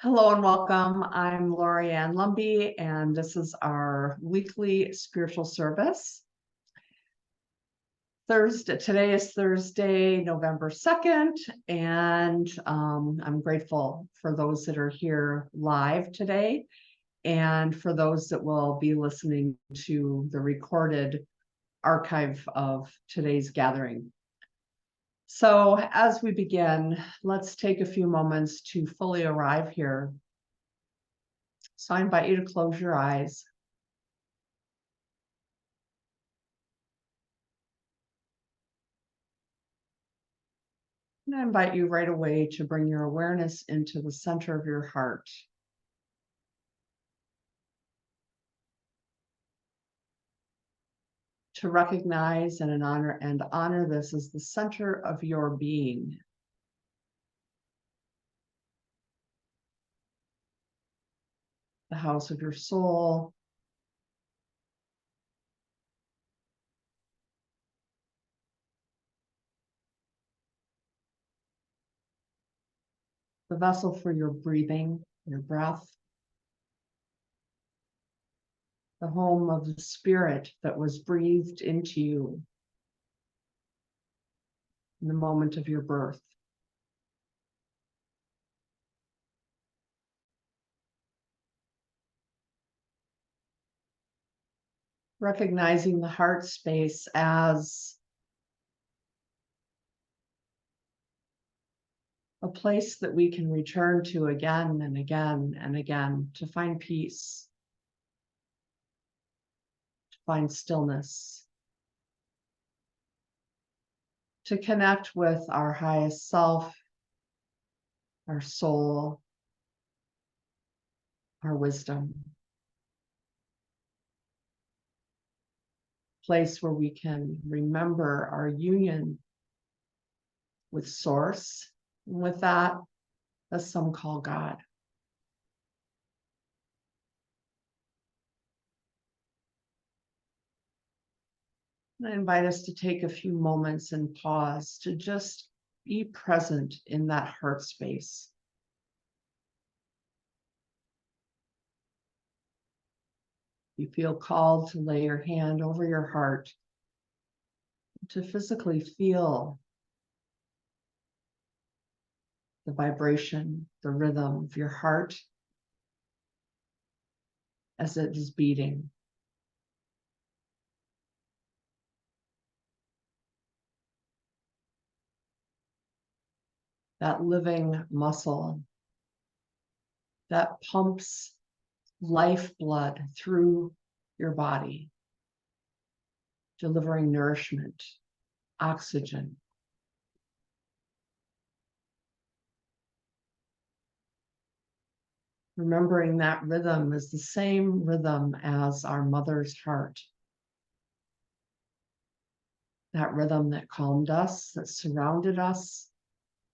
Hello and welcome. I'm Lori Ann Lumby, and this is our weekly spiritual service. Today is Thursday, November 2nd, and I'm grateful for those that are here live today and for those that will be listening to the recorded archive of today's gathering. So as we begin, let's take a few moments to fully arrive here. So I invite you to close your eyes. And I invite you right away to bring your awareness into the center of your heart. To recognize and honor this as the center of your being. The house of your soul. The vessel for your breathing, your breath. The home of the spirit that was breathed into you in the moment of your birth. Recognizing the heart space as a place that we can return to again and again and again to find peace, to find stillness, to connect with our highest self, our soul, our wisdom. Place where we can remember our union with Source, and with that, as some call God. I invite us to take a few moments and pause to just be present in that heart space. You feel called to lay your hand over your heart, to physically feel the vibration, the rhythm of your heart as it is beating. That living muscle that pumps lifeblood through your body, delivering nourishment, oxygen. Remembering that rhythm is the same rhythm as our mother's heart. That rhythm that calmed us, that surrounded us,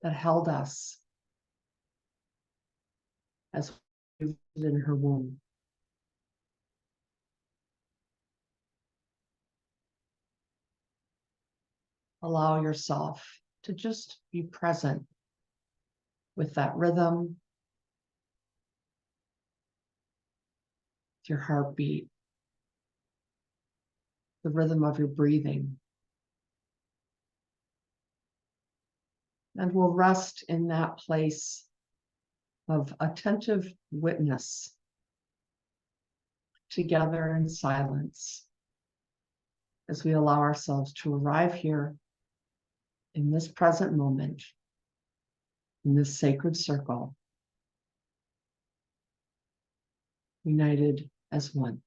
that held us as we lived in her womb. Allow yourself to just be present with that rhythm, your heartbeat, the rhythm of your breathing. And we'll rest in that place of attentive witness together in silence as we allow ourselves to arrive here in this present moment, in this sacred circle, united as one.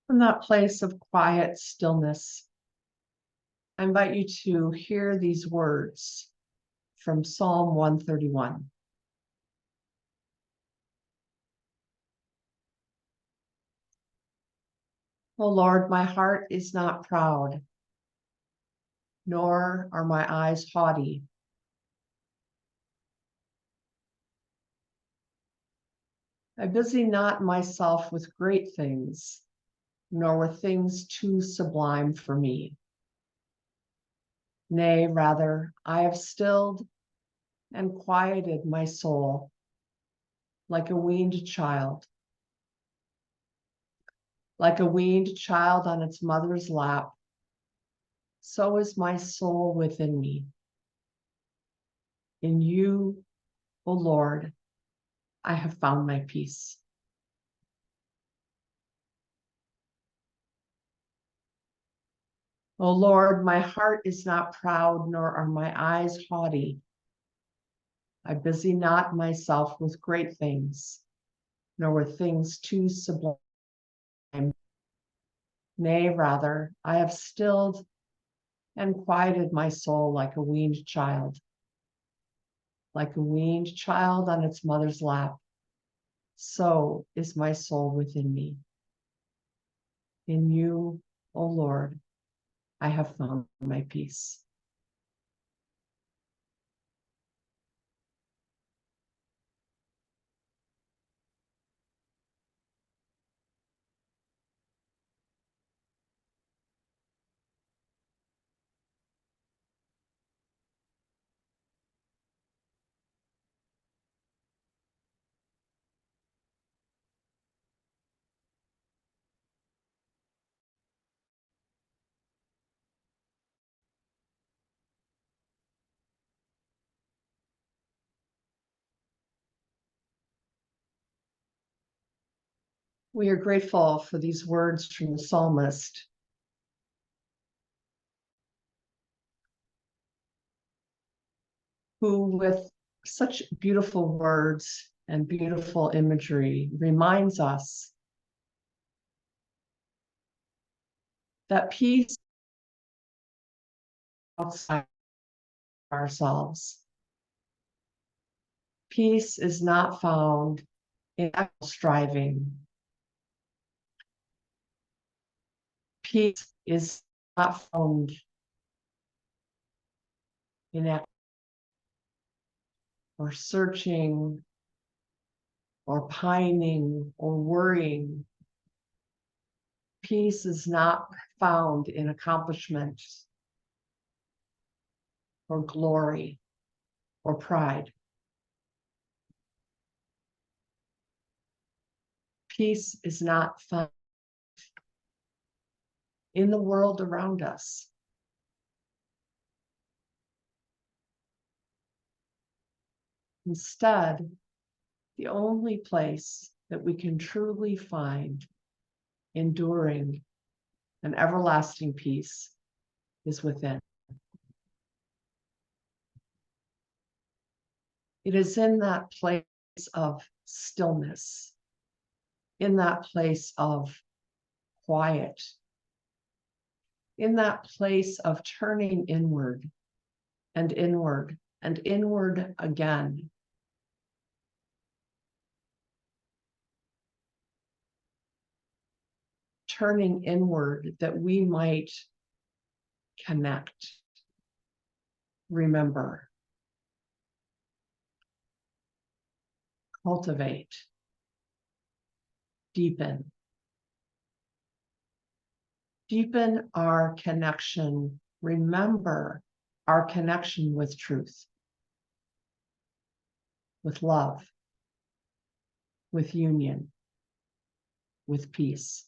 From that place of quiet stillness, I invite you to hear these words from Psalm 131. O Lord, my heart is not proud, nor are my eyes haughty. I busy not myself with great things, nor with things too sublime for me. Nay, rather, I have stilled and quieted my soul like a weaned child. Like a weaned child on its mother's lap, so is my soul within me. In you, O Lord, I have found my peace. O Lord, my heart is not proud, nor are my eyes haughty. I busy not myself with great things, nor with things too sublime. Nay, rather, I have stilled and quieted my soul like a weaned child. Like a weaned child on its mother's lap, so is my soul within me. In you, O Lord, I have found my peace. We are grateful for these words from the psalmist, who, with such beautiful words and beautiful imagery, reminds us that peace outside ourselves. Peace is not found in striving. Peace is not found in or searching or pining or worrying. Peace is not found in accomplishment or glory or pride. Peace is not found in the world around us. Instead, the only place that we can truly find enduring and everlasting peace is within. It is in that place of stillness, in that place of quiet, in that place of turning inward and inward and inward again. Turning inward that we might connect, remember, cultivate, deepen. Deepen our connection, remember our connection with truth, with love, with union, with peace.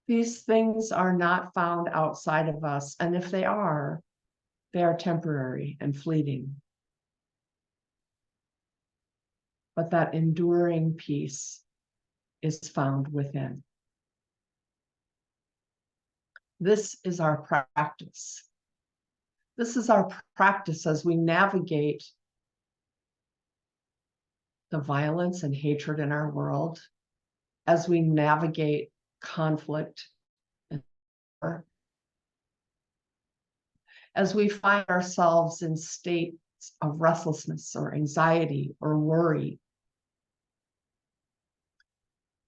These things are not found outside of us, and if they are temporary and fleeting. But that enduring peace is found within. This is our practice. This is our practice as we navigate the violence and hatred in our world, as we navigate conflict, as we find ourselves in states of restlessness or anxiety or worry.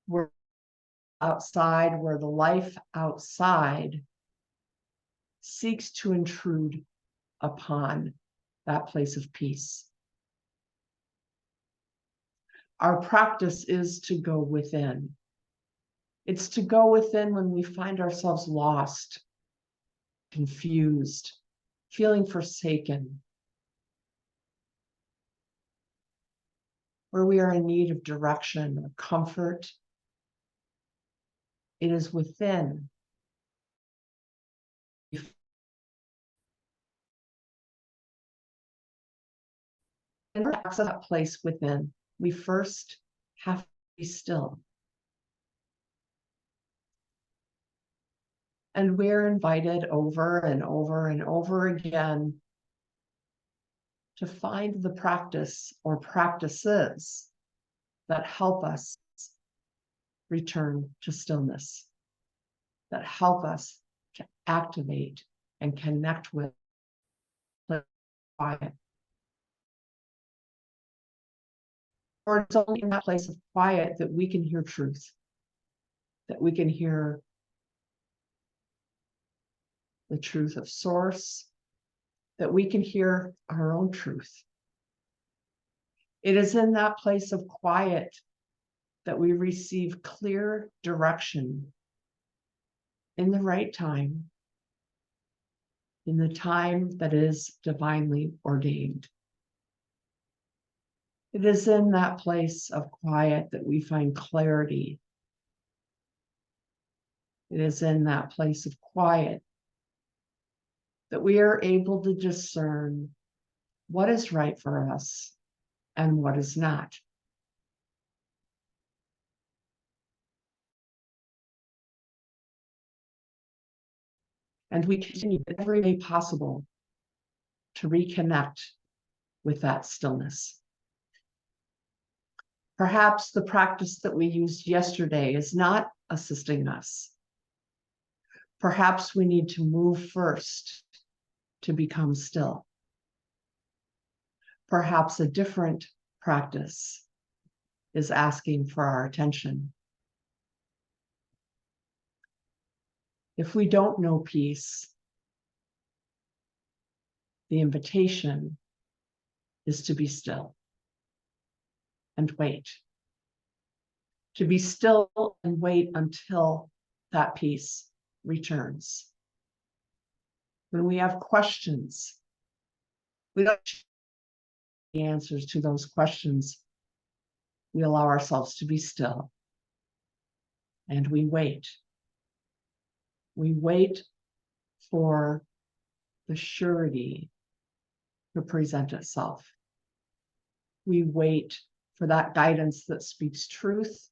We're outside, where the life outside seeks to intrude upon that place of peace. Our practice is to go within. It's to go within when we find ourselves lost, confused, feeling forsaken, where we are in need of direction or comfort. It is within. And to access that place within, we first have to be still. And we're invited over and over and over again to find the practice or practices that help us return to stillness, that help us to activate and connect with quiet. Or it's only in that place of quiet that we can hear truth, that we can hear the truth of source, that we can hear our own truth. It is in that place of quiet that we receive clear direction in the right time, in the time that is divinely ordained. It is in that place of quiet that we find clarity. It is in that place of quiet that we are able to discern what is right for us and what is not. And we continue every day possible to reconnect with that stillness. Perhaps the practice that we used yesterday is not assisting us. Perhaps we need to move first to become still. Perhaps a different practice is asking for our attention. If we don't know peace, the invitation is to be still and wait. To be still and wait until that peace returns. When we have questions, we don't have the answers to those questions. We allow ourselves to be still and we wait. We wait for the surety to present itself. We wait for that guidance that speaks truth,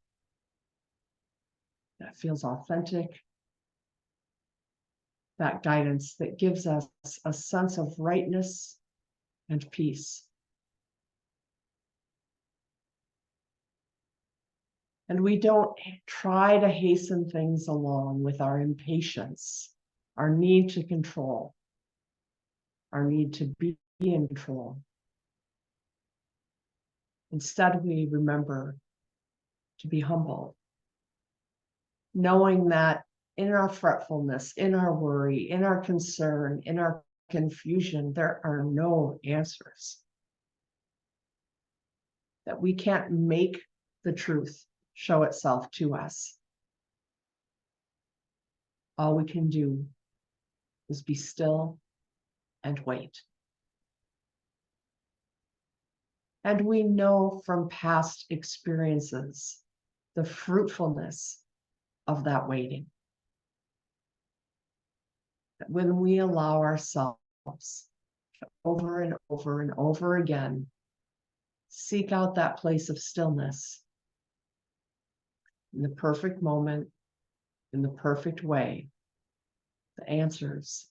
that feels authentic, that guidance that gives us a sense of rightness and peace. And we don't try to hasten things along with our impatience, our need to control, our need to be in control. Instead, we remember to be humble, knowing that in our fretfulness, in our worry, in our concern, in our confusion, there are no answers. That we can't make the truth show itself to us. All we can do is be still and wait. And we know from past experiences the fruitfulness of that waiting. That when we allow ourselves to over and over and over again seek out that place of stillness in the perfect moment, in the perfect way, the answers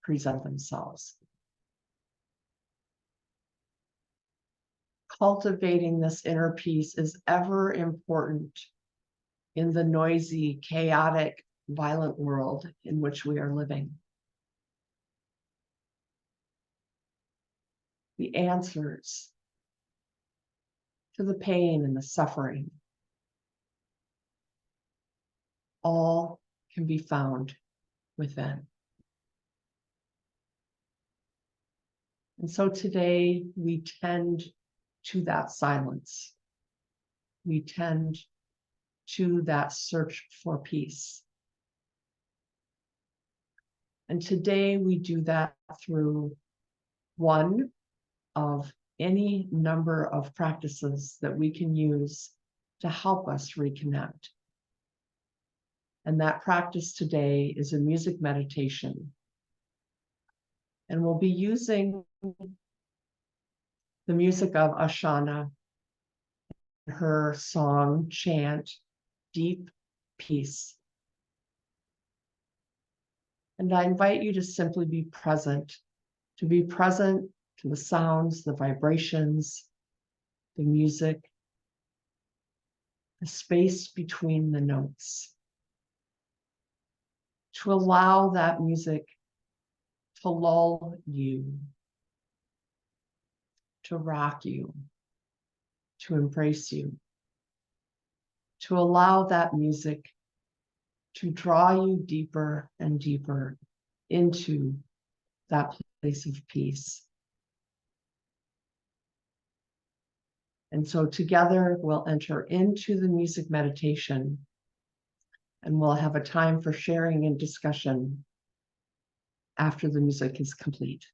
present themselves. Cultivating this inner peace is ever important in the noisy, chaotic, violent world in which we are living. The answers to the pain and the suffering all can be found within. And so today we tend to that silence. We tend to that search for peace. And today we do that through one of any number of practices that we can use to help us reconnect. And that practice today is a music meditation. And we'll be using the music of Ashana, her song, chant, Deep Peace. And I invite you to simply be present, to the sounds, the vibrations, the music, the space between the notes, to allow that music to lull you, to rock you, to embrace you, to allow that music to draw you deeper and deeper into that place of peace. And so together we'll enter into the music meditation, and we'll have a time for sharing and discussion after the music is complete.